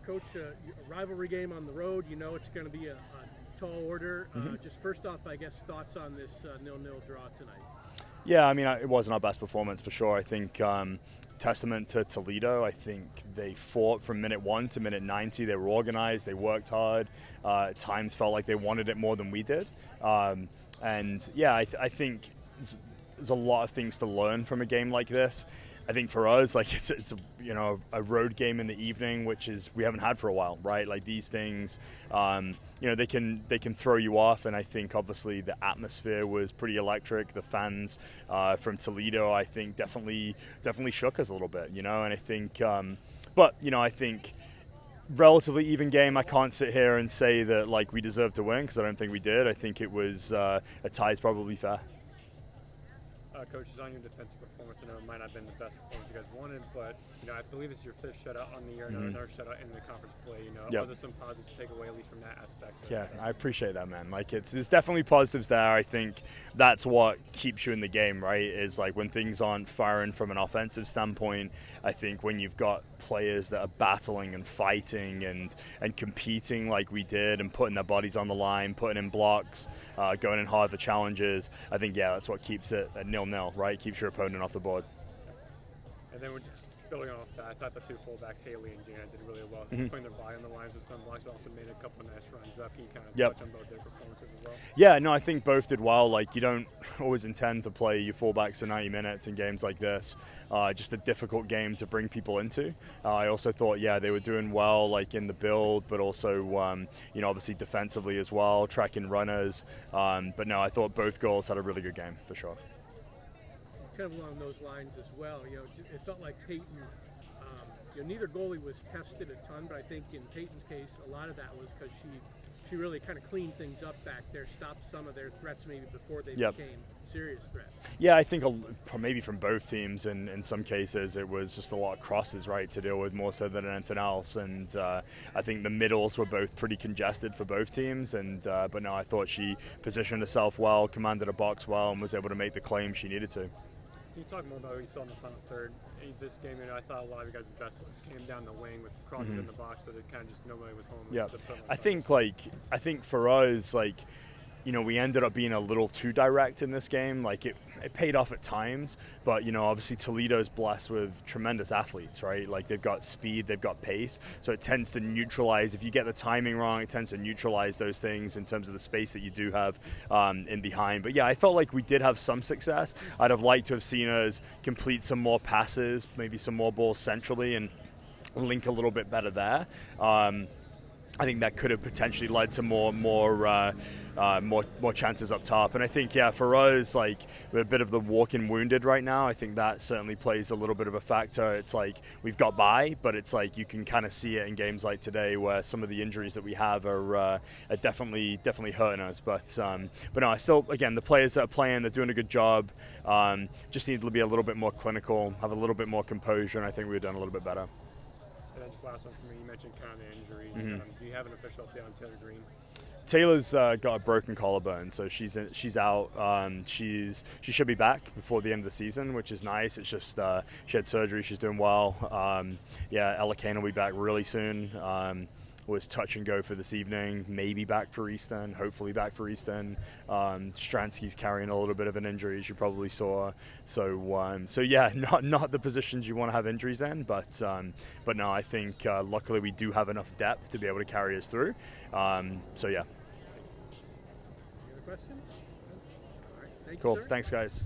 Coach, a rivalry game on the road. You know it's going to be a tall order. Just first off, I guess thoughts on this 0-0 draw tonight. Yeah, I mean, it wasn't our best performance for sure. I think testament to Toledo. I think they fought from minute 1 to minute 90. They were organized. They worked hard. At times felt like they wanted it more than we did. And yeah, I think there's a lot of things to learn from a game like this. I think for us, like it's a road game in the evening, which is we haven't had for a while, right? Like these things, they can throw you off, and I think obviously the atmosphere was pretty electric. The fans from Toledo, I think, definitely shook us a little bit, and I think, I think relatively even game. I can't sit here and say that like we deserved to win because I don't think we did. I think it was a tie is probably fair. Coaches, on your defensive performance, I know it might not have been the best performance you guys wanted, but I believe it's your 5th shutout on the year, another shutout in the conference play. Are there some positives to take away at least from that aspect? Yeah, I appreciate that, man. Like there's definitely positives there. I think that's what keeps you in the game, right? Is like when things aren't firing from an offensive standpoint. I think when you've got players that are battling and fighting and competing like we did and putting their bodies on the line, putting in blocks, going in hard for challenges. I think that's what keeps it at 0-0, right? Keeps your opponent off the board. And then building off that, I thought the 2 fullbacks, Haley and Jana, did really well. Putting their body on the lines with some blocks, but also made a couple of nice runs up. Can you kind of touch on both their performances as well? Yeah, no, I think both did well. Like you don't always intend to play your fullbacks for 90 minutes in games like this. Just a difficult game to bring people into. I also thought, they were doing well, like in the build, but also, obviously defensively as well, tracking runners. But no, I thought both goals had a really good game for sure. Kind of along those lines as well, it felt like Peyton, neither goalie was tested a ton, but I think in Peyton's case, a lot of that was because she really kind of cleaned things up back there, stopped some of their threats maybe before they became serious threats. Yeah, I think maybe from both teams, and in some cases it was just a lot of crosses, right, to deal with more so than anything else. And I think the middles were both pretty congested for both teams. And but no, I thought she positioned herself well, commanded a box well, and was able to make the claim she needed to. Can you talk more about what you saw in the final third? In this game, I thought a lot of you guys' best looks came down the wing with crosses in the box, but it kind of just nobody was home. Yeah, I think for us, we ended up being a little too direct in this game. Like it paid off at times, but obviously Toledo's blessed with tremendous athletes, right? Like they've got speed, they've got pace, so it tends to neutralize. If you get the timing wrong, it tends to neutralize those things in terms of the space that you do have in behind. But yeah, I felt like we did have some success. I'd have liked to have seen us complete some more passes, maybe some more balls centrally, and link a little bit better there. I think that could have potentially led to more chances up top. And I think, for us, like we're a bit of the walking wounded right now. I think that certainly plays a little bit of a factor. It's like we've got by, but it's like you can kind of see it in games like today where some of the injuries that we have are definitely hurting us. But no, I still, again, the players that are playing, they're doing a good job. Just need to be a little bit more clinical, have a little bit more composure, and I think we've done a little bit better. And then just last one for me, you mentioned kind of the injuries. Do you have an official update on Taylor Green? Taylor's got a broken collarbone, so she's out. She should be back before the end of the season, which is nice. It's just she had surgery. She's doing well. Ella Kane will be back really soon. Was touch and go for this evening. Maybe back for Easton. Hopefully back for Easton. Stransky's carrying a little bit of an injury, as you probably saw. So not the positions you want to have injuries in, but no, I think luckily we do have enough depth to be able to carry us through. Any other questions? All right. Cool. Thanks, guys.